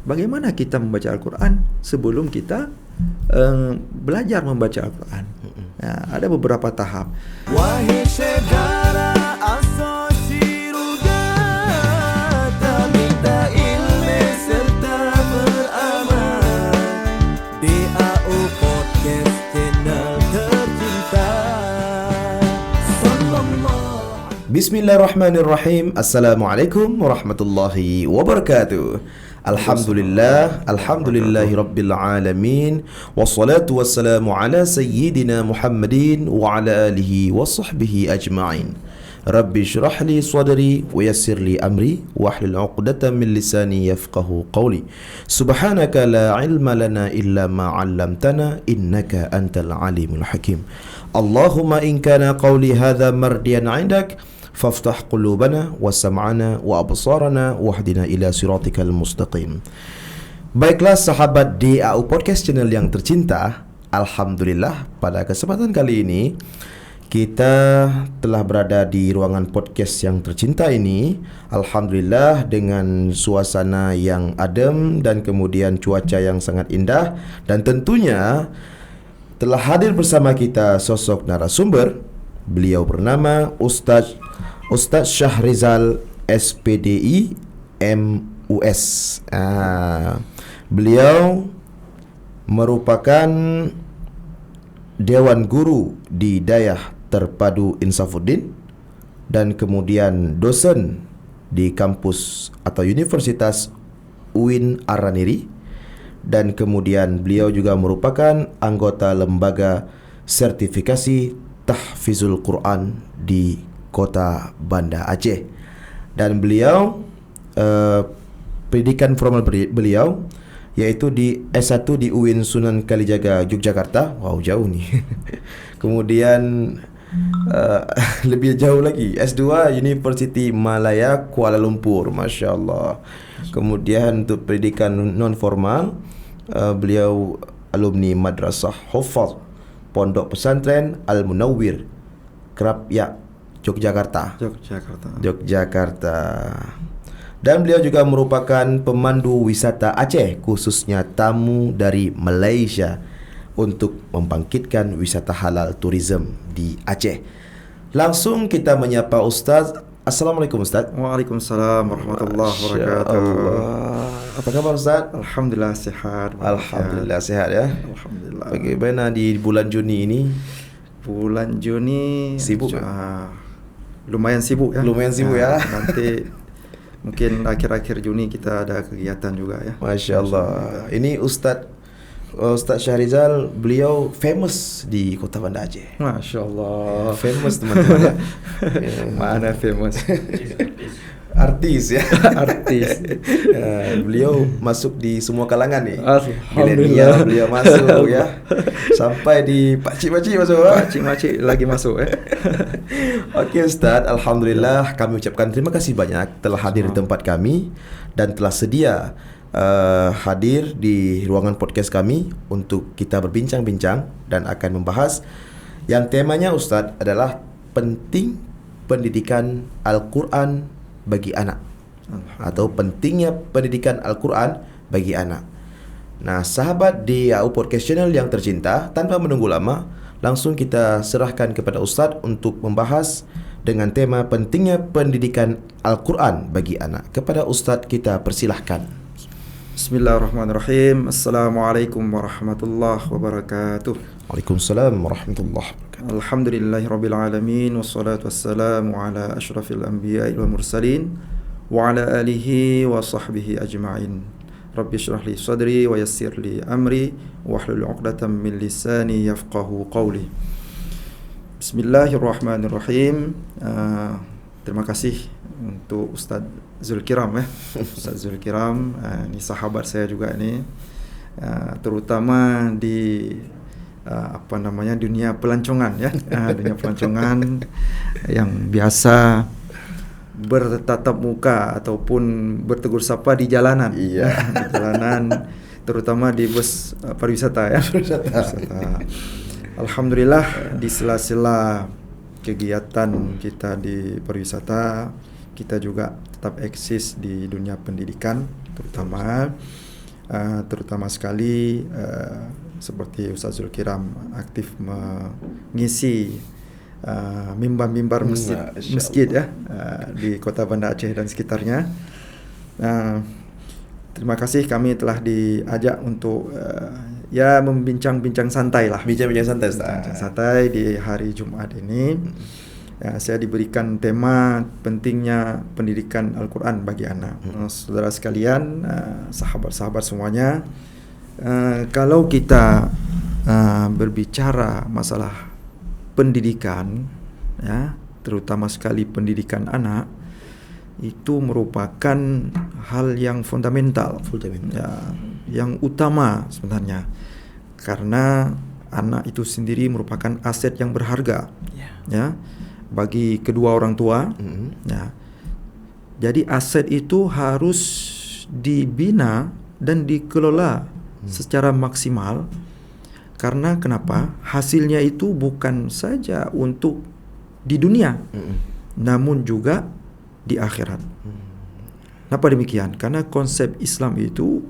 bagaimana kita membaca Al-Quran sebelum kita belajar membaca Al-Quran. Ada beberapa tahap. Wahai saudara asosiasi rugata, minta ilmu serta beramal. DAU Podcast channel tercinta. Bismillahirrahmanirrahim. Assalamualaikum warahmatullahi wabarakatuh. Alhamdulillahi rabbil alamin. Wassalatu wassalamu ala sayyidina Muhammadin wa ala alihi wa sahbihi ajma'in. Rabbi syrah li sadri wa yassir li amri wahlul 'uqdatam min lisani yafqahu qawli. Subhanaka la ilma lana illa ma 'allamtana innaka antal alimul hakim. Allahumma in kana qawli hadha mardiyan 'indak faftah qulubana wa sam'ana wa absarana wahdina ila siratikal mustaqim. Baiklah sahabat DAU Podcast channel yang tercinta, alhamdulillah pada kesempatan kali ini kita telah berada di ruangan podcast yang tercinta ini. Alhamdulillah dengan suasana yang adem dan kemudian cuaca yang sangat indah, dan tentunya telah hadir bersama kita sosok narasumber. Beliau bernama Ustaz Syahrizal SPDI MUS. Beliau merupakan Dewan Guru di Dayah Terpadu Insafuddin dan kemudian dosen di kampus atau Universitas UIN Araniri, dan kemudian beliau juga merupakan anggota lembaga sertifikasi Tahfizul Quran di Kota Banda Aceh. Dan beliau pendidikan formal beliau yaitu di S1 di UIN Sunan Kalijaga Yogyakarta. Wow, jauh nih. Kemudian lebih jauh lagi S2 University Malaya Kuala Lumpur. Masya Allah. Kemudian untuk pendidikan non formal beliau alumni Madrasah Hufaz Pondok Pesantren Al-Munawwir Krapyak Yogyakarta. Dan beliau juga merupakan pemandu wisata Aceh, khususnya tamu dari Malaysia, untuk membangkitkan wisata halal tourism di Aceh. Langsung kita menyapa Ustaz. Assalamualaikum Ustaz. Waalaikumsalam warahmatullahi wabarakatuh. Apa kabar Ustaz? Alhamdulillah sehat. Alhamdulillah sehat ya. Alhamdulillah. Bagaimana di bulan Juni ini? Bulan Juni sibuk? Lumayan sibuk ya. Lumayan sibuk ya. Nanti mungkin akhir-akhir Juni kita ada kegiatan juga ya. Masya Allah. Ini Ustaz Syahrizal, beliau famous di Kota Banda Aceh. Masya Allah. Famous teman-teman ya. Mana famous? Artis ya. Artis. Beliau masuk di semua kalangan nih. Alhamdulillah. Beliau masuk ya. Sampai di pakcik-pakcik masuk. Pakcik-pakcik lagi masuk ya. Okey Ustaz, alhamdulillah kami ucapkan terima kasih banyak telah hadir di tempat kami dan telah sedia hadir di ruangan podcast kami untuk kita berbincang-bincang dan akan membahas yang temanya Ustaz adalah penting pendidikan Al-Quran bagi anak, atau pentingnya pendidikan Al-Quran bagi anak. Nah, sahabat di DAU Podcast Channel yang tercinta, tanpa menunggu lama, langsung kita serahkan kepada Ustaz untuk membahas dengan tema pentingnya pendidikan Al-Quran bagi anak. Kepada Ustaz kita persilahkan. Bismillahirrahmanirrahim. Assalamualaikum warahmatullahi wabarakatuh. Waalaikumsalam warahmatullahi wabarakatuh. Alhamdulillahirabbil alamin, wassalatu wassalamu ala asyrafil anbiya'i wal mursalin wa ala alihi wa sahbihi ajma'in. Rabbi syrah li sadri wa yassir li amri wahlul 'uqdatam min lisani yafqahu qawli. Bismillahirrahmanirrahim. Terima kasih untuk Ustaz Zulkiram ya. Ustaz Zulkiram, ini sahabat saya juga ini, terutama di dunia pelancongan ya. Dunia pelancongan yang biasa bertatap muka ataupun bertegur sapa di jalanan. Iya. Di jalanan, terutama di bus pariwisata ya. Pariwisata. Alhamdulillah di sela-sela kegiatan kita di pariwisata, kita juga tetap eksis di dunia pendidikan terutama. terutama sekali seperti Ustaz Zulkiram aktif mengisi mimbar-mimbar masjid ya di Kota Banda Aceh dan sekitarnya. Terima kasih kami telah diajak untuk ya membincang-bincang santai lah. Bincang-bincang santai, Ustaz. Bincang santai di hari Jumat ini. Saya diberikan tema pentingnya pendidikan Al-Quran bagi anak. Saudara sekalian, sahabat-sahabat semuanya, kalau kita berbicara masalah pendidikan, ya, terutama sekali pendidikan anak, itu merupakan hal yang fundamental. Ya, yang utama sebenarnya, karena anak itu sendiri merupakan aset yang berharga, ya, bagi kedua orang tua. Ya. Jadi aset itu harus dibina dan dikelola secara maksimal. Karena kenapa? Hasilnya itu bukan saja untuk di dunia, namun juga di akhirat. Kenapa demikian? Karena konsep Islam itu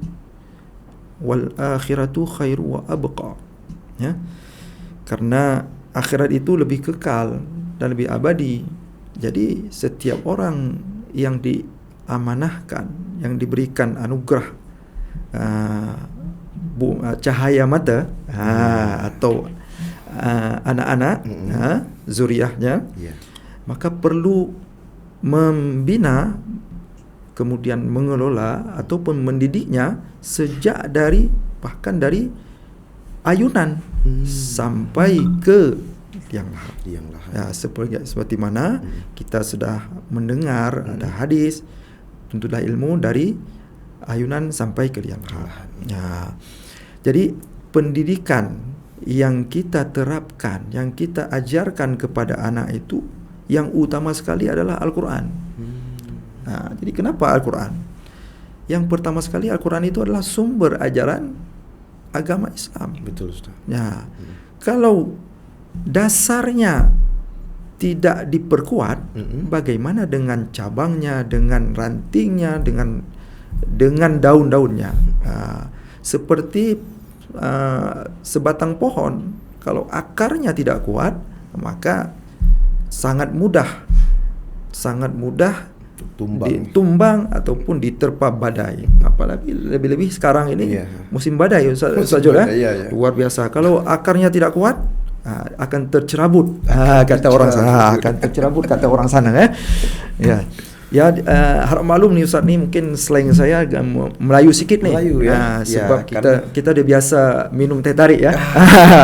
wal akhiratu khairu wa abqa. Ya. Karena akhirat itu lebih kekal dan lebih abadi. Jadi setiap orang yang diamanahkan, yang diberikan anugerah cahaya mata atau anak-anak, zuriahnya, maka perlu membina, kemudian mengelola ataupun mendidiknya sejak bahkan dari ayunan sampai ke liang lahat. Ya, seperti mana kita sudah mendengar ada hadis, tentulah ilmu dari ayunan sampai ke liang lahat. Ya. Jadi pendidikan yang kita terapkan, yang kita ajarkan kepada anak itu yang utama sekali adalah Al-Quran. Nah, jadi kenapa Al-Quran? Yang pertama sekali Al-Quran itu adalah sumber ajaran agama Islam. Betul, Ustaz. Ya. Kalau dasarnya tidak diperkuat, bagaimana dengan cabangnya, dengan rantingnya, dengan daun-daunnya? Seperti sebatang pohon, kalau akarnya tidak kuat, maka sangat mudah tumbang ataupun diterpa badai. Apalagi lebih-lebih sekarang ini musim badai, Ustaz Jul, luar biasa. Kalau akarnya tidak kuat, akan tercerabut, kata orang sana. Akan tercerabut kata orang sana, ya. Ya, harap maklum nih Ustaz, nih mungkin slang saya agak Melayu sikit nih. Sebab kita udah biasa minum teh tarik ya.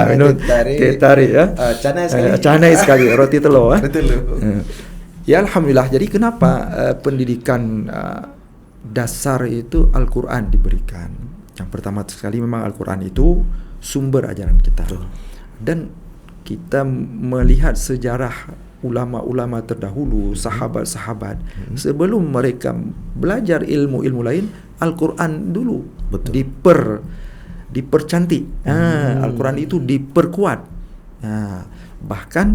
Minum teh tarik ya. Canai sekali roti telur. Ya, alhamdulillah. Jadi kenapa pendidikan dasar itu Al-Quran diberikan? Yang pertama sekali memang Al-Quran itu sumber ajaran kita. Dan kita melihat sejarah ulama-ulama terdahulu, sahabat-sahabat, sebelum mereka belajar ilmu-ilmu lain, Al-Quran dulu dipercantik. Al-Quran itu diperkuat. Bahkan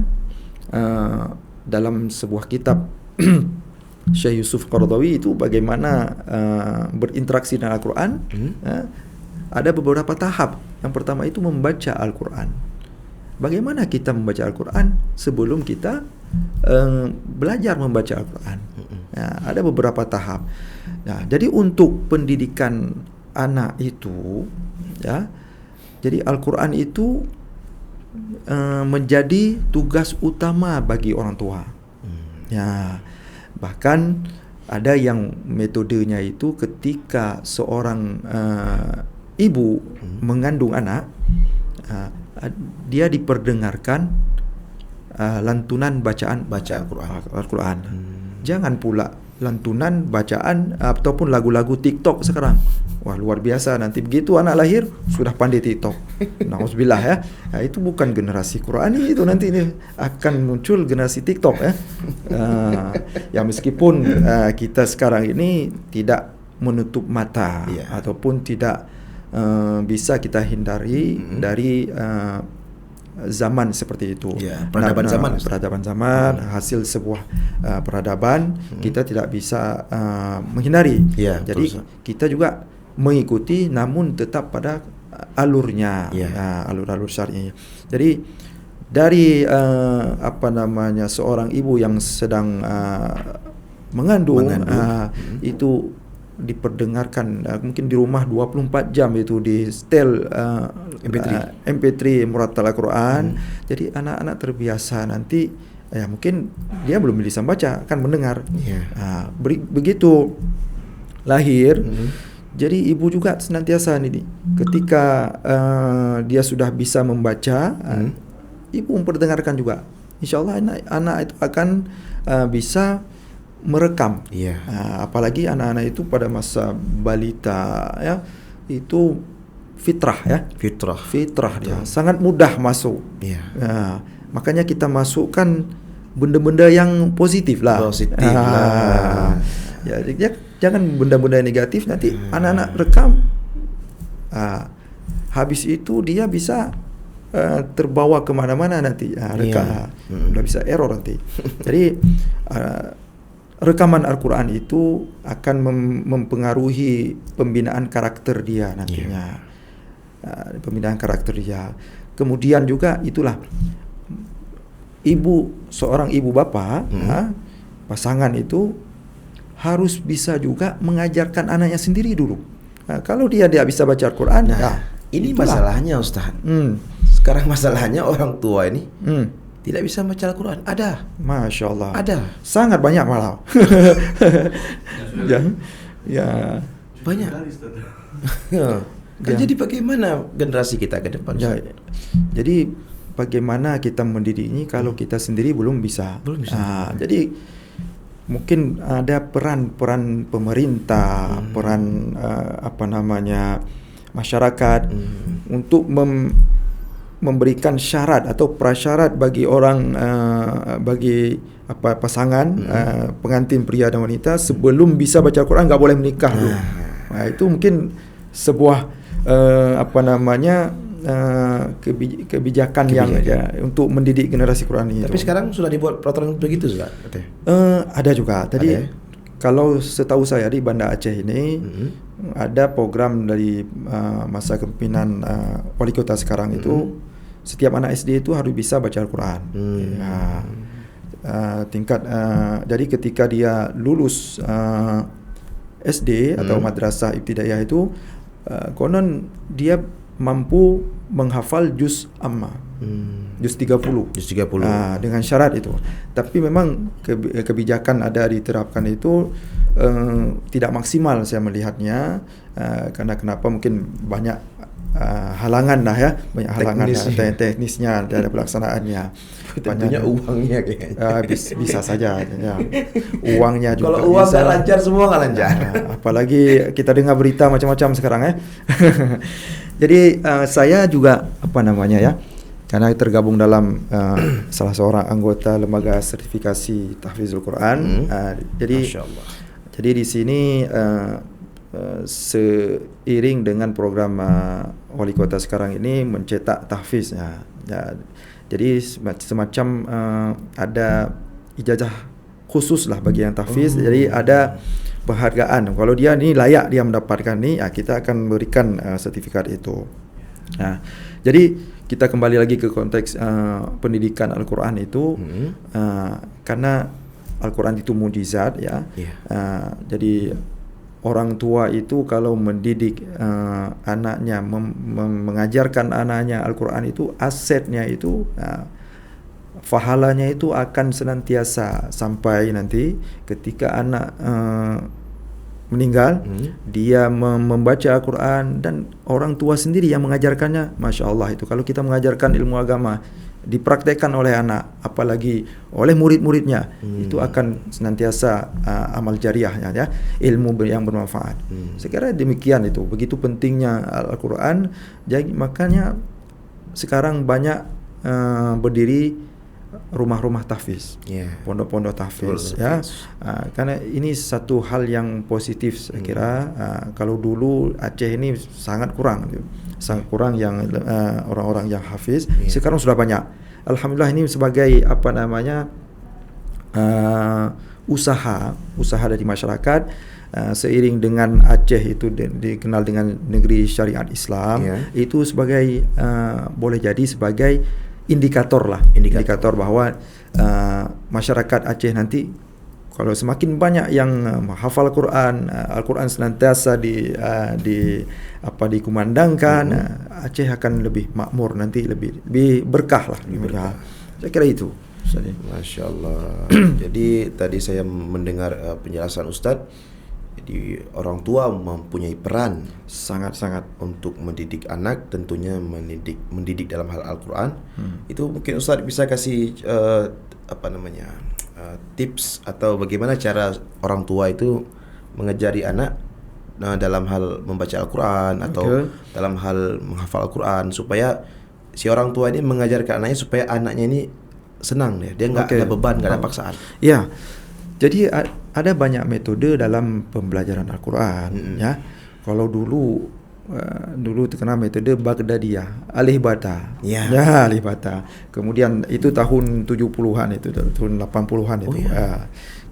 dalam sebuah kitab Syekh Yusuf Qaradawi itu bagaimana berinteraksi dengan Al-Quran, ada beberapa tahap. Yang pertama itu membaca Al-Quran. Bagaimana kita membaca Al-Quran sebelum kita belajar membaca Al-Quran? Ada beberapa tahap. Nah, jadi untuk pendidikan anak itu, ya, jadi Al-Quran itu menjadi tugas utama bagi orang tua. Ya, bahkan ada yang metodenya itu ketika seorang ibu mengandung anak, dia diperdengarkan lantunan bacaan Al-Quran. Jangan pula lantunan bacaan ataupun lagu-lagu TikTok sekarang. Wah, luar biasa, nanti begitu anak lahir sudah pandai TikTok. Nauzubillah ya. Nah, itu bukan generasi Qurani, itu nanti ini akan muncul generasi TikTok ya. Ya meskipun kita sekarang ini tidak menutup mata ataupun tidak bisa kita hindari dari zaman seperti itu. Peradaban zaman, hasil sebuah peradaban, kita tidak bisa menghindari. Jadi kita juga mengikuti namun tetap pada alurnya, alur-alur syar'i. Jadi dari seorang ibu yang sedang mengandung. Itu diperdengarkan mungkin di rumah 24 jam itu di setel MP3 murattal Al-Quran. Jadi anak-anak terbiasa, nanti mungkin dia belum bisa baca, akan mendengar. Begitu lahir, jadi ibu juga senantiasa ini ketika dia sudah bisa membaca, ibu memperdengarkan juga. Insya Allah anak itu akan bisa merekam. Apalagi anak-anak itu pada masa balita ya, itu fitrah dia sangat mudah masuk. Makanya kita masukkan benda-benda yang positif lah. Jangan benda-benda negatif, nanti anak-anak rekam. Habis itu dia bisa terbawa kemana-mana nanti. Udah bisa error nanti. Jadi rekaman Al-Quran itu akan mempengaruhi pembinaan karakter dia nantinya. Pembinaan karakter dia. Kemudian juga itulah seorang ibu bapa, pasangan itu harus bisa juga mengajarkan anaknya sendiri dulu. Kalau dia bisa baca Al-Quran, ini masalahnya Ustaz. Sekarang masalahnya orang tua ini tidak bisa baca Al-Quran. Ada. Masya Allah. Ada. Sangat banyak malah. Banyak. Jadi bagaimana generasi kita ke depan? Jadi bagaimana kita mendidik ini kalau kita sendiri belum bisa. Jadi mungkin ada peran pemerintah, peran masyarakat untuk memberikan syarat atau prasyarat bagi pasangan pengantin pria dan wanita sebelum bisa baca Al-Quran nggak boleh menikah dulu. Itu mungkin sebuah kebijakan yang untuk mendidik generasi Quran ini. Tapi sekarang sudah dibuat peraturan begitu juga? Ada juga. Tadi kalau setahu saya di Banda Aceh ini ada program dari masa kepemimpinan wali kota sekarang itu, setiap anak SD itu harus bisa baca Al-Quran. Jadi ketika dia lulus SD atau madrasah ibtidaiyah itu, konon dia mampu menghafal juz amma, juz 30. Dengan syarat itu. Tapi memang kebijakan ada diterapkan itu tidak maksimal saya melihatnya, karena kenapa mungkin banyak halangan lah ya, banyak halangan teknisnya dari pelaksanaannya. Tentunya uangnya kayaknya. Bisa saja ya. Uangnya juga. Kalau uang nggak lancar, semua nggak lancar. Apalagi kita dengar berita macam-macam sekarang ya. Jadi saya juga karena tergabung dalam salah seorang anggota lembaga sertifikasi tahfizul Quran. Jadi di sini seiring dengan program wali kota sekarang ini mencetak tahfiz. Jadi semacam ada ijazah khusus lah bagi yang tahfiz. Jadi ada penghargaan. Kalau dia ni layak dia mendapatkan ni, kita akan berikan sertifikat itu. Jadi kita kembali lagi ke konteks pendidikan Al-Quran itu, karena Al-Quran itu mukjizat ya. Jadi orang tua itu kalau mendidik anaknya, mengajarkan anaknya Al-Quran itu, asetnya itu, pahalanya itu akan senantiasa sampai nanti ketika anak meninggal, dia membaca Al-Quran dan orang tua sendiri yang mengajarkannya. Masya Allah, itu kalau kita mengajarkan ilmu agama dipraktekkan oleh anak, apalagi oleh murid-muridnya, itu akan senantiasa amal jariahnya ya, ilmu yang bermanfaat. Saya kira demikian itu, begitu pentingnya Al-Quran. Jadi makanya sekarang banyak berdiri rumah-rumah tahfiz, pondok-pondok tahfiz ya. Karena ini satu hal yang positif saya kira. Kalau dulu Aceh ini sangat kurang yang orang-orang yang hafiz. Sekarang sudah banyak. Alhamdulillah, ini sebagai usaha dari masyarakat seiring dengan Aceh itu dikenal dengan negeri syariat Islam, itu sebagai boleh jadi sebagai indikator indikator bahwa masyarakat Aceh nanti kalau semakin banyak yang menghafal Al-Quran senantiasa dikumandangkan, Aceh akan lebih makmur nanti, lebih berkah lah. Saya kira itu. Masya Allah. Jadi tadi saya mendengar penjelasan Ustadz. Jadi orang tua mempunyai peran sangat-sangat untuk mendidik anak, tentunya mendidik dalam hal Al-Quran. Itu mungkin Ustadz bisa kasih tips atau bagaimana cara orang tua itu mengajari anak dalam hal membaca Al-Quran atau dalam hal menghafal Al-Quran, supaya si orang tua ini mengajarkan anaknya supaya anaknya ini senang, dia nggak ada beban, nggak ada paksaan. Ya, jadi ada banyak metode dalam pembelajaran Al-Quran. Ya, kalau dulu terkenal metode Baghdadiyah, alif bata. Alif bata. Kemudian itu tahun 70-an, itu tahun 80-an itu.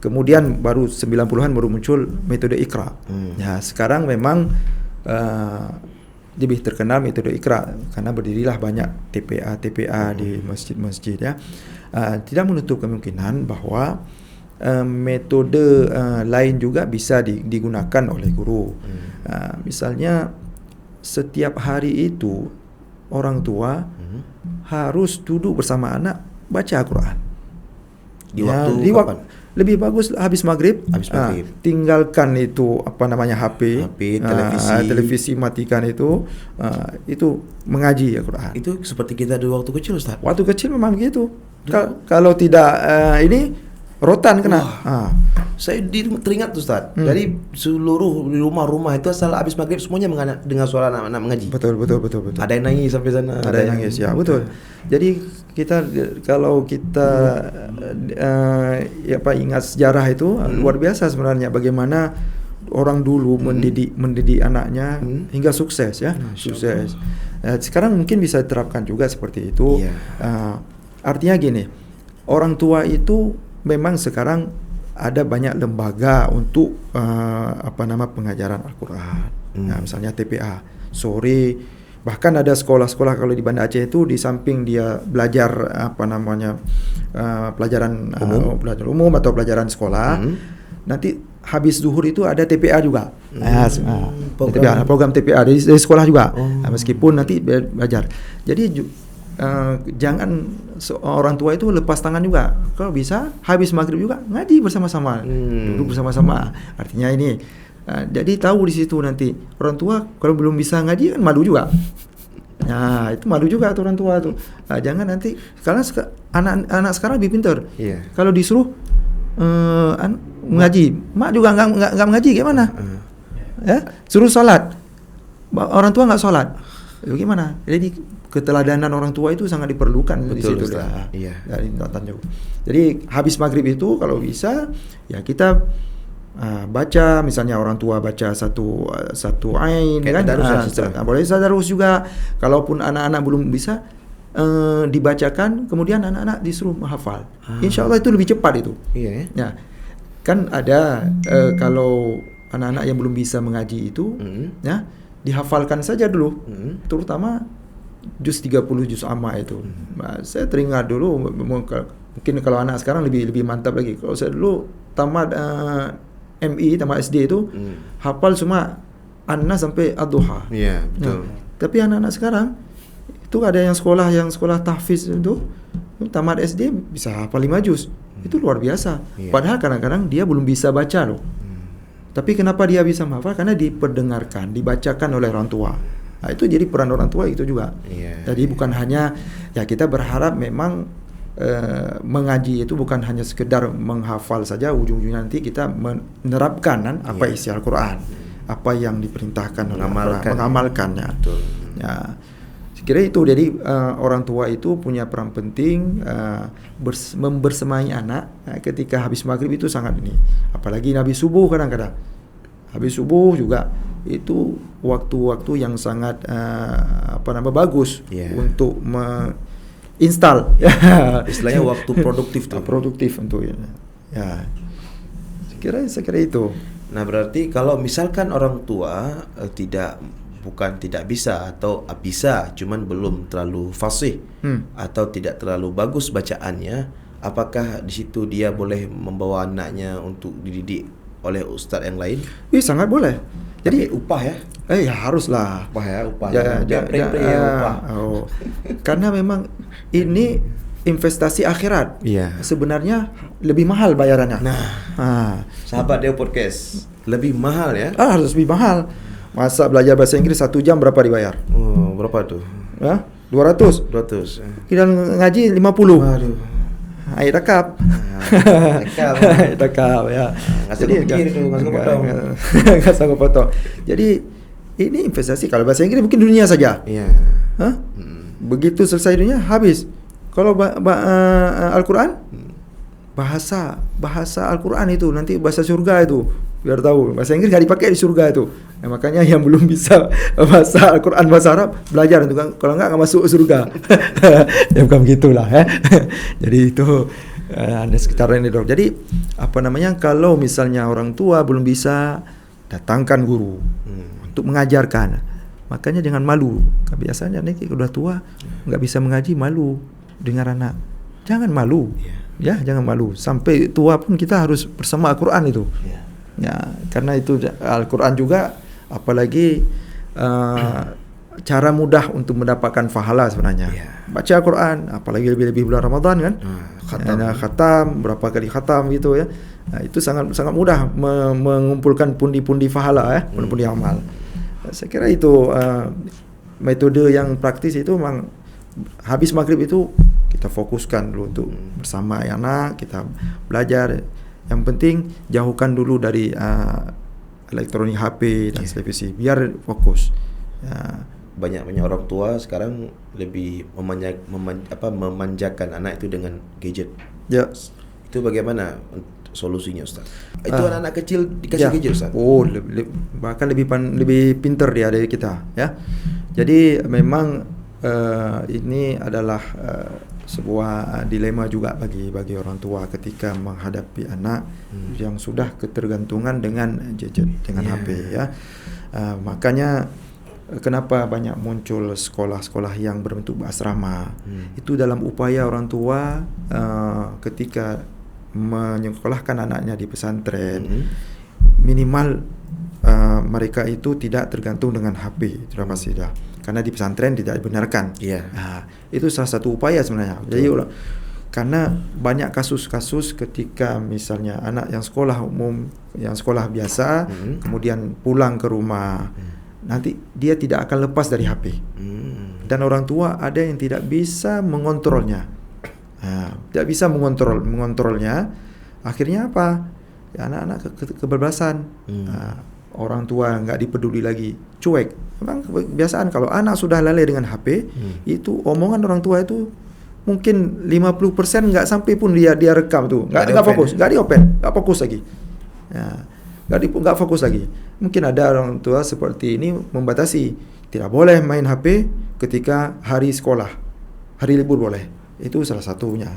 Kemudian baru 90-an baru muncul metode Iqra. Ya, sekarang memang lebih terkenal metode Iqra karena berdirilah banyak TPA di masjid-masjid, ya. Tidak menutup kemungkinan bahwa metode lain juga bisa digunakan oleh guru. Misalnya setiap hari itu orang tua harus duduk bersama anak baca Al-Quran. Di waktu lebih bagus habis maghrib. Tinggalkan itu HP, televisi matikan itu mengaji Al-Quran. Itu seperti kita dulu waktu kecil, Ustaz. Waktu kecil memang begitu. Kalau tidak ini rotan kena. Saya teringat tuh, Ustaz. Dari seluruh rumah-rumah itu asal habis maghrib semuanya dengar suara anak-anak mengaji. Betul. Ada yang nangis sampai sana. Ada yang nangis, ya, betul. Jadi kalau kita ingat sejarah itu luar biasa sebenarnya, bagaimana orang dulu mendidik anaknya hingga sukses, ya. Sukses. Sekarang mungkin bisa diterapkan juga seperti itu. Artinya gini, orang tua itu memang sekarang ada banyak lembaga untuk pengajaran Al-Quran. Nah, misalnya TPA sore, bahkan ada sekolah-sekolah kalau di Banda Aceh itu di samping dia belajar pelajaran umum atau pelajaran sekolah, nanti habis zuhur itu ada TPA juga. Program TPA dari sekolah juga. Meskipun nanti belajar. Jadi jangan orang tua itu lepas tangan juga. Kalau bisa habis maghrib juga ngaji bersama-sama, duduk bersama-sama. Artinya ini, jadi tahu di situ nanti orang tua kalau belum bisa ngaji kan malu juga. Nah, itu malu juga tuh orang tua tuh. Jangan nanti, karena anak sekarang lebih pintar. Kalau disuruh ngaji, mak juga nggak mengaji, gimana? Ya, suruh sholat, orang tua nggak sholat, gimana? Jadi keteladanan orang tua itu sangat diperlukan. Betul, di situ dari tonton jauh. Jadi habis maghrib itu kalau bisa ya kita baca, misalnya orang tua baca satu ain, kan? Boleh tadarus juga. Kalaupun anak-anak belum bisa dibacakan, kemudian anak-anak disuruh menghafal. Insya Allah itu lebih cepat itu. Ya, kan ada kalau anak-anak yang belum bisa mengaji itu, ya dihafalkan saja dulu, terutama juz 30 juz amma itu. Saya teringat dulu, mungkin kalau anak sekarang lebih mantap lagi. Kalau saya dulu tamat MI, tamat SD itu hafal cuma An-Nas sampai Ad-Duha. Iya, betul. Tapi anak-anak sekarang itu ada yang sekolah tahfiz itu tamat SD bisa hafal 5 juz. Itu luar biasa. Padahal kadang-kadang dia belum bisa baca loh. Tapi kenapa dia bisa menghafal? Karena diperdengarkan, dibacakan oleh orang tua. Nah, itu jadi peran orang tua itu juga. Jadi bukan hanya, ya kita berharap memang mengaji itu bukan hanya sekedar menghafal saja, ujung-ujungnya nanti kita menerapkan kan apa isi Al-Quran, apa yang diperintahkan oleh Al-Quran, mengamalkannya. Ya, sekira itu. Jadi orang tua itu punya peran penting membersamai anak ketika habis maghrib itu sangat ini. Apalagi habis subuh, kadang-kadang habis subuh juga itu waktu-waktu yang sangat bagus untuk install. Istilahnya waktu produktif tuh. Produktif untuk ya. saya kira itu. Nah, berarti kalau misalkan orang tua bukan tidak bisa atau bisa, cuman belum terlalu fasih atau tidak terlalu bagus bacaannya, apakah di situ dia boleh membawa anaknya untuk dididik oleh ustaz yang lain? Sangat boleh. Jadi upah ya? Ya haruslah. Upah. Upah. Karena memang ini investasi akhirat. Iya. Sebenarnya lebih mahal bayarannya. Sahabat Deo Podcast, lebih mahal ya? Harus lebih mahal. Masa belajar bahasa Inggris 1 jam berapa dibayar? Berapa tuh? 200. Kita ngaji 50. Aduh. Air takap. Takap ya. Nggak sanggup potong. Jadi ini investasi. Kalau bahasa Inggris mungkin dunia saja. Iya. Begitu selesai dunia habis. Kalau Al-Quran, bahasa Al-Quran itu nanti bahasa surga itu. Biar tahu, bahasa Inggris nggak dipakai di surga itu. Makanya yang belum bisa bahasa Al-Quran bahasa Arab belajar itu kan, kalau nggak masuk surga. Ya bukan begitulah ya. Jadi itu ada sekitar ini dok. Jadi kalau misalnya orang tua belum bisa, datangkan guru untuk mengajarkan. Makanya jangan malu. Biasanya nih udah tua nggak bisa mengaji, malu dengar anak. Jangan malu, ya jangan malu. Sampai tua pun kita harus bersama Al-Quran itu. Ya, karena itu Al-Quran juga, apalagi cara mudah untuk mendapatkan pahala sebenarnya. Baca Al-Quran, apalagi lebih-lebih bulan Ramadan kan. Khatam, berapa kali khatam gitu ya. Itu sangat mudah mengumpulkan pundi-pundi pahala ya, pundi-pundi amal. Saya kira itu metode yang praktis itu memang habis maghrib itu kita fokuskan dulu untuk bersama anak, kita belajar. Yang penting jauhkan dulu dari elektronik HP dan televisi biar fokus. Banyak orang tua sekarang lebih memanjakan anak itu dengan gadget. Ya. Itu bagaimana solusinya Ustaz? Itu anak-anak kecil dikasih gadget Ustaz? Bahkan lebih pintar dia dari kita ya. Jadi memang ini adalah sebuah dilema juga bagi orang tua ketika menghadapi anak yang sudah ketergantungan dengan gadget, dengan HP ya. Makanya kenapa banyak muncul sekolah-sekolah yang berbentuk asrama. Itu dalam upaya orang tua ketika menyekolahkan anaknya di pesantren, minimal mereka itu tidak tergantung dengan HP. Itu pasti dah. Karena di pesantren tidak dibenarkan. Itu salah satu upaya sebenarnya. Jadi karena banyak kasus-kasus ketika misalnya anak yang sekolah umum, yang sekolah biasa, kemudian pulang ke rumah, nanti dia tidak akan lepas dari HP. Dan orang tua ada yang tidak bisa mengontrolnya. Tidak bisa mengontrolnya. Akhirnya apa? Ya, anak-anak kebablasan. Orang tua nggak dipeduli lagi, cuek. Memang kebiasaan kalau anak sudah lalai dengan HP, itu omongan orang tua itu mungkin 50% nggak sampai pun dia rekam tuh, nggak fokus, nggak diopen, nggak fokus lagi. Nggak fokus lagi. Mungkin ada orang tua seperti ini membatasi, tidak boleh main HP ketika hari sekolah, hari libur boleh. Itu salah satunya.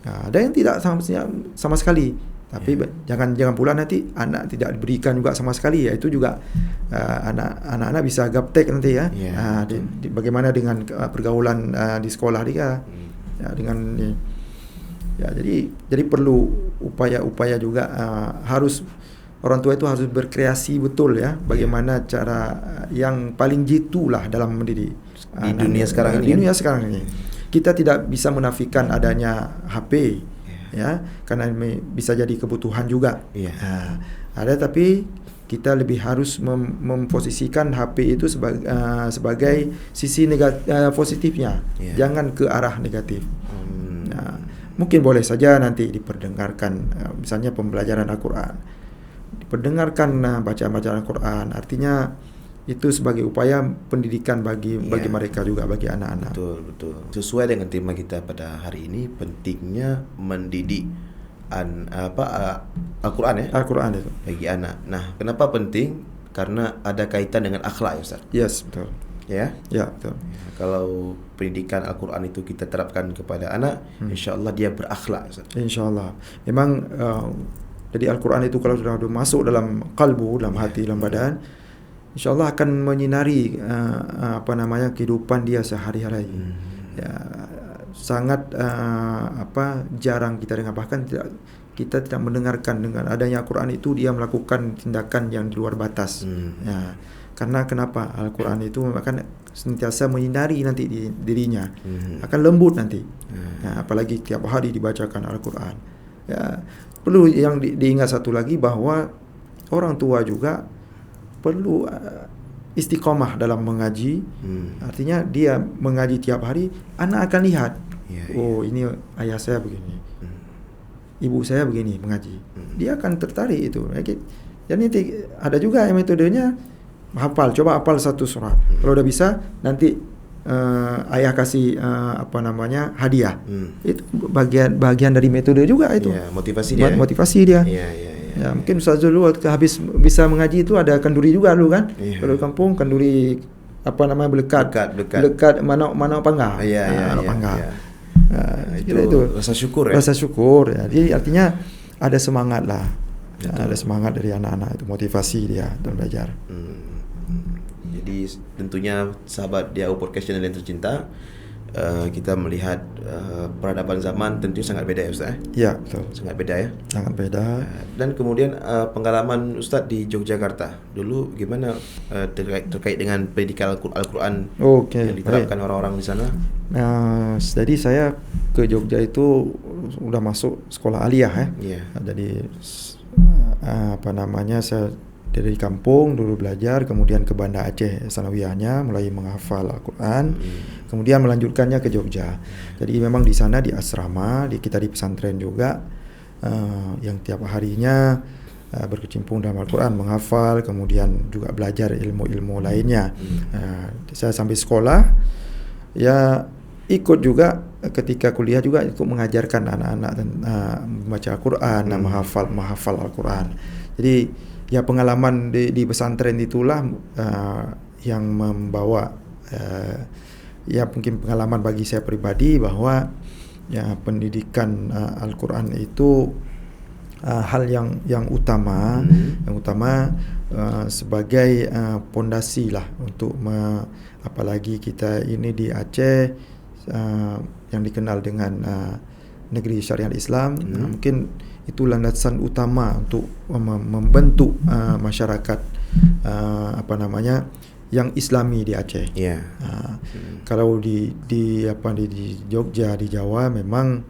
Ada yang tidak sama sekali. Tapi jangan pula nanti anak tidak diberikan juga sama sekali ya, itu juga anak-anak bisa gaptek nanti ya. Bagaimana dengan pergaulan di sekolah dia jadi perlu upaya juga harus orang tua itu harus berkreasi betul ya, bagaimana cara yang paling jitu lah dalam mendidik di dunia sekarang ini. Kita tidak bisa menafikan adanya HP ya, karena bisa jadi kebutuhan juga. Ada, tapi kita lebih harus memposisikan HP itu sebagai sisi positifnya, jangan ke arah negatif. Mungkin boleh saja nanti diperdengarkan misalnya pembelajaran Al-Quran, diperdengarkan bacaan-bacaan Al-Quran, artinya itu sebagai upaya pendidikan bagi mereka juga, bagi anak-anak. Betul. Sesuai dengan tema kita pada hari ini, pentingnya mendidik Al-Quran ya. Al-Quran itu bagi anak. Nah, kenapa penting? Karena ada kaitan dengan akhlak ya Ustaz. Yes, betul. Ya, betul. Kalau pendidikan Al-Quran itu kita terapkan kepada anak, insya-Allah dia berakhlak Ustaz. Insya-Allah. Memang Jadi Al-Quran itu kalau sudah masuk dalam kalbu, dalam hati, dalam badan, insya-Allah akan menyinari kehidupan dia sehari-hari. Ya, sangat jarang kita dengar, bahkan kita tidak mendengarkan dengan adanya Al-Quran itu dia melakukan tindakan yang di luar batas. Ya, karena kenapa? Al-Quran itu akan sentiasa menyinari nanti dirinya, akan lembut nanti. Ya, apalagi tiap hari dibacakan Al-Quran. Ya, perlu yang diingat satu lagi bahwa orang tua juga perlu istiqomah dalam mengaji. Artinya dia mengaji tiap hari, anak akan lihat, oh ini ayah saya begini, ibu saya begini mengaji. Dia akan tertarik itu. Jadi ada juga yang metodenya coba hafal satu surat. Kalau udah bisa, nanti ayah kasih hadiah. Itu bagian dari metode juga itu. Motivasi dia. Motivasi dia. Ya, mungkin Ustaz Zul habis bisa mengaji itu ada kenduri juga dulu kan. Kalau di kampung kenduri belekat mana pangga. Itu rasa syukur ya. Rasa syukur ya. Jadi artinya ada semangat lah. Ada semangat dari anak-anak itu, motivasi dia dalam belajar. Jadi tentunya sahabat Dia Podcast Channel yang tercinta, kita melihat peradaban zaman tentunya sangat beda ya Ustaz. Ya, betul. Sangat beda ya. Sangat beda. Dan kemudian pengalaman Ustaz di Yogyakarta dulu gimana terkait dengan pendidikan Al-Quran yang diterapkan orang-orang di sana? Jadi saya ke Jogja itu udah masuk sekolah aliyah ya. Jadi saya dari kampung dulu belajar, kemudian ke Banda Aceh Sanawiyahnya, mulai menghafal Al-Quran, kemudian melanjutkannya ke Jogja. Jadi memang di sana di asrama, kita di pesantren juga, yang tiap harinya berkecimpung dalam Al-Quran, menghafal, kemudian juga belajar ilmu-ilmu lainnya. Saya sampai sekolah, ya ikut juga ketika kuliah juga ikut mengajarkan anak-anak membaca Al-Quran, menghafal Al-Quran. Jadi ya pengalaman di pesantren itulah yang membawa ya mungkin pengalaman bagi saya pribadi bahwa ya pendidikan Al-Quran itu hal yang utama, sebagai pondasi lah untuk apalagi kita ini di Aceh yang dikenal dengan negeri syariat Islam. Mungkin itu landasan utama untuk membentuk masyarakat yang Islami di Aceh. Kalau di Jogja, di Jawa memang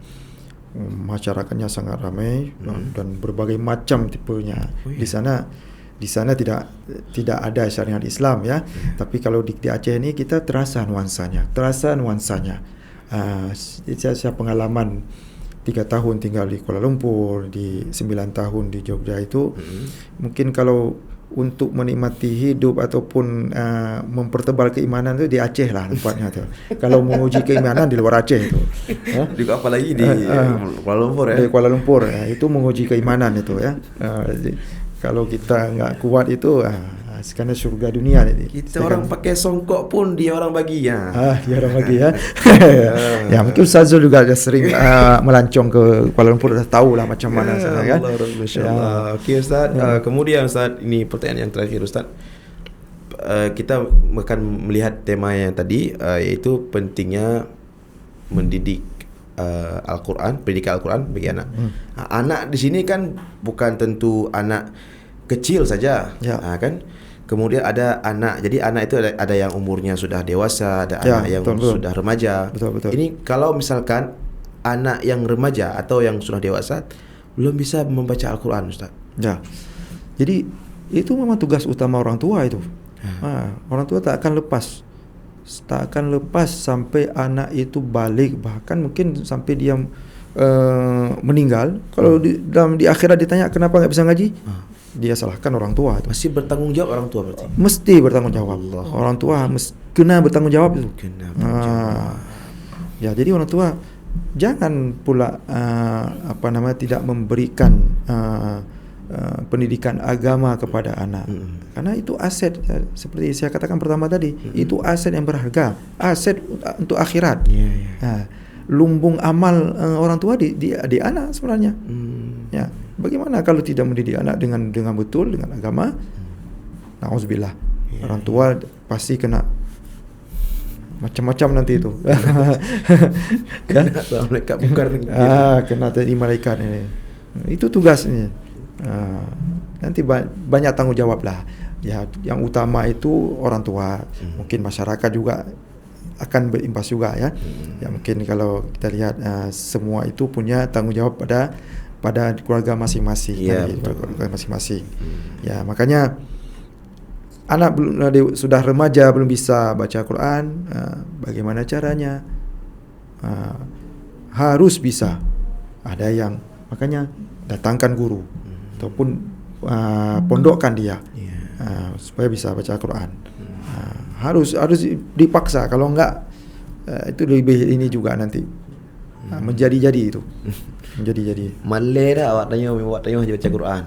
masyarakatnya sangat ramai dan berbagai macam tipenya. Di sana tidak ada syariat Islam ya. Tapi kalau di Aceh ini kita terasa nuansanya. Saya pengalaman 3 tahun tinggal di Kuala Lumpur, di 9 tahun di Jogja itu, mungkin kalau untuk menikmati hidup ataupun mempertebal keimanan itu di Aceh lah tempatnya tu. Kalau menguji keimanan di luar Aceh itu. Juga apalagi di Kuala Lumpur ya. Di Kuala Lumpur ya, itu menguji keimanan itu ya. Kalau kita enggak kuat itu karena surga dunia ini. Kita orang pakai songkok pun dia orang bagi ya. Dia orang bagi ya. Ya mungkin Ustaz Zul juga sering melancong ke Kuala Lumpur, dah tahu lah macam mana sana kan. Masyaallah. Okey Ustaz, kemudian Ustaz, ini pertanyaan yang terakhir Ustaz. Kita akan melihat tema yang tadi, iaitu pentingnya mendidik Al-Quran, pendidikan Al-Quran bagi anak. Anak di sini kan bukan tentu anak kecil saja, kan? Kemudian ada anak, jadi anak itu ada yang umurnya sudah dewasa, ada anak yang sudah remaja. Betul. Ini kalau misalkan anak yang remaja atau yang sudah dewasa belum bisa membaca Al-Quran, Ustaz. Ya. Jadi itu memang tugas utama orang tua itu. Orang tua tak akan lepas sampai anak itu balik, bahkan mungkin sampai dia meninggal. Kalau di akhirat ditanya kenapa enggak bisa ngaji, dia salahkan orang tua itu. Masih bertanggung jawab orang tua berarti. Mesti bertanggung jawab. Orang tua kena bertanggung jawab itu. Ya, jadi orang tua jangan pula tidak memberikan pendidikan agama kepada anak. Karena itu aset, seperti saya katakan pertama tadi, itu aset yang berharga, aset untuk akhirat. Lumbung amal orang tua di anak sebenarnya. Ya. Bagaimana kalau tidak mendidik anak dengan betul, dengan agama? Nauzubillah. Orang tua pasti kena macam-macam nanti itu. Kena malaikat mungkar. Kena tadi malaikat ini. Itu tugasnya. Nanti banyak tanggung jawab lah. Ya, yang utama itu orang tua. Mungkin masyarakat juga akan berimbas juga ya. Ya mungkin kalau kita lihat semua itu punya tanggung jawab pada keluarga masing-masing. Keluarga masing-masing. Ya, makanya anak sudah remaja belum bisa baca Quran, bagaimana caranya? Harus bisa. Ada yang makanya datangkan guru ataupun pondokkan dia supaya bisa baca Quran. Harus dipaksa, kalau enggak itu lebih ini juga nanti menjadi-jadi itu. Menjadi-jadi. Malay dah awak tanya baca Quran.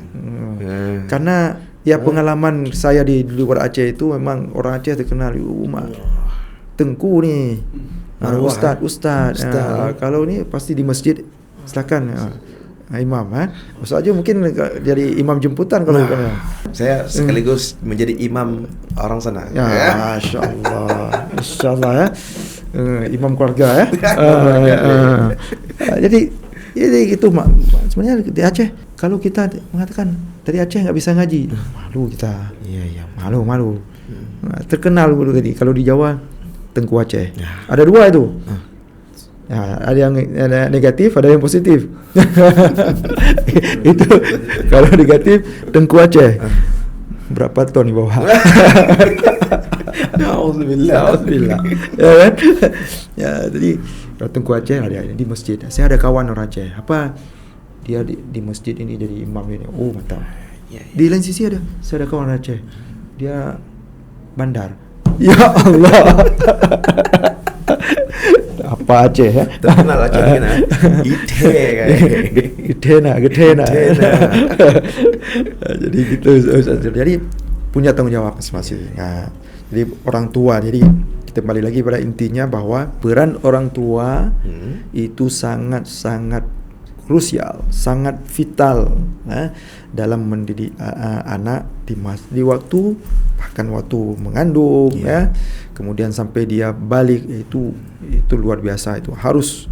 Karena ya pengalaman saya di luar Aceh itu memang orang Aceh terkenal tengku nih. Ustaz. Kalau ni pasti di masjid silakan imam Ustaz aja mungkin jadi imam jemputan kalau saya sekaligus menjadi imam orang sana. Ya, insyaallah ya. Imam keluarga ya. Jadi itu sebenarnya di Aceh kalau kita mengatakan dari Aceh enggak bisa ngaji, malu kita. Iya. Malu. Terkenal dulu tadi kalau di Jawa Tengku Aceh. Ada dua itu. Ya, ada yang negatif, ada yang positif. Itu kalau negatif Tengku Aceh. Berapa ton di bawah? Nauzubillah. Ya kan? Ya, jadi Tengku Aceh ada di masjid. Saya ada kawan orang Aceh. Apa dia di masjid ini jadi imam ini. Oh, mantap. Di lain sisi saya ada kawan orang Aceh. Dia bandar. Ya Allah. Apa Aceh ya? Terkenal Aceh kan? Getena. Jadi gitu. Jadi punya tanggung jawab masing-masing. Jadi orang tua. Jadi kita kembali lagi pada intinya bahwa peran orang tua itu sangat krusial, sangat vital dalam mendidik anak di waktu bahkan waktu mengandung kemudian sampai dia balik itu luar biasa. Itu harus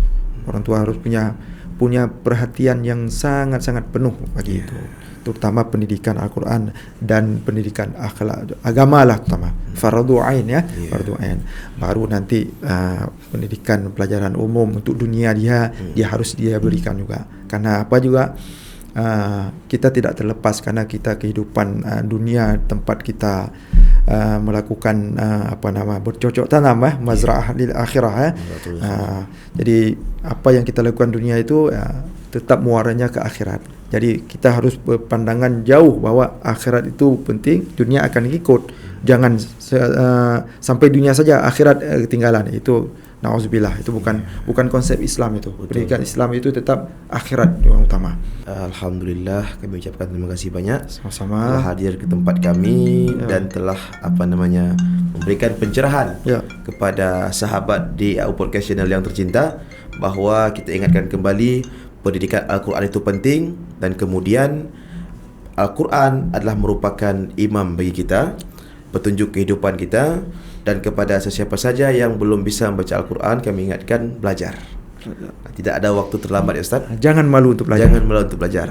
orang tua harus punya perhatian yang sangat penuh bagi itu, terutama pendidikan Al-Quran dan pendidikan akhlak agama lah, terutama fardu ain fardu ain. Baru nanti pendidikan pelajaran umum untuk dunia dia harus dia berikan juga. Karena apa juga kita tidak terlepas, karena kita kehidupan dunia tempat kita melakukan bercocok tanam mazra'ah lil akhirah jadi apa yang kita lakukan dunia itu tetap muaranya ke akhirat. Jadi kita harus berpandangan jauh bahwa akhirat itu penting, dunia akan ikut. Jangan sampai dunia saja, akhirat ketinggalan. Itu nauzubillah, itu bukan konsep Islam itu. Pendidikan Islam itu tetap akhirat yang utama. Alhamdulillah, kami ucapkan terima kasih banyak sama-sama telah hadir ke tempat kami dan telah memberikan pencerahan kepada sahabat di AU Podcast Channel yang tercinta, bahawa kita ingatkan kembali pendidikan Al-Quran itu penting, dan kemudian Al-Quran adalah merupakan imam bagi kita, petunjuk kehidupan kita. Dan kepada sesiapa saja yang belum bisa membaca Al-Quran, kami ingatkan belajar. Tidak ada waktu terlambat ya Ustaz. Jangan malu untuk belajar.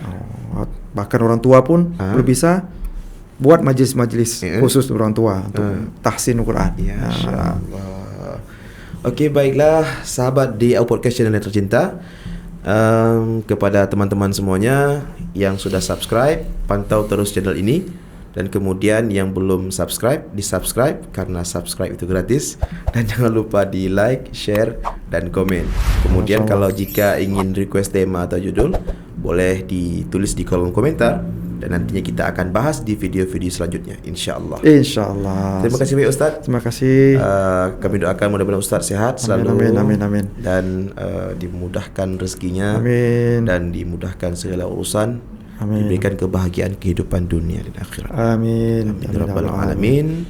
Bahkan orang tua pun belum bisa buat majlis-majlis khusus orang tua untuk tahsin Al-Quran. Masya-Allah. Okey, baiklah sahabat di AU Podcast Channel yang tercinta. Kepada teman-teman semuanya yang sudah subscribe, pantau terus channel ini. Dan kemudian yang belum subscribe, di-subscribe karena subscribe itu gratis. Dan jangan lupa di like, share dan komen. Kemudian kalau jika ingin request tema atau judul, boleh ditulis di kolom komentar, dan nantinya kita akan bahas di video-video selanjutnya, InsyaAllah. Terima kasih banyak Ustaz. Terima kasih. Kami doakan mudah-mudahan Ustaz sehat selalu. Amin. Dan dimudahkan rezekinya. Amin. Dan dimudahkan segala urusan. Amin. Diberikan kebahagiaan kehidupan dunia dan akhirat. Amin. Rabbal alamin.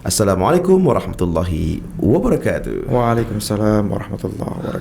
Assalamualaikum warahmatullahi wabarakatuh. Waalaikumsalam warahmatullahi wabarakatuh.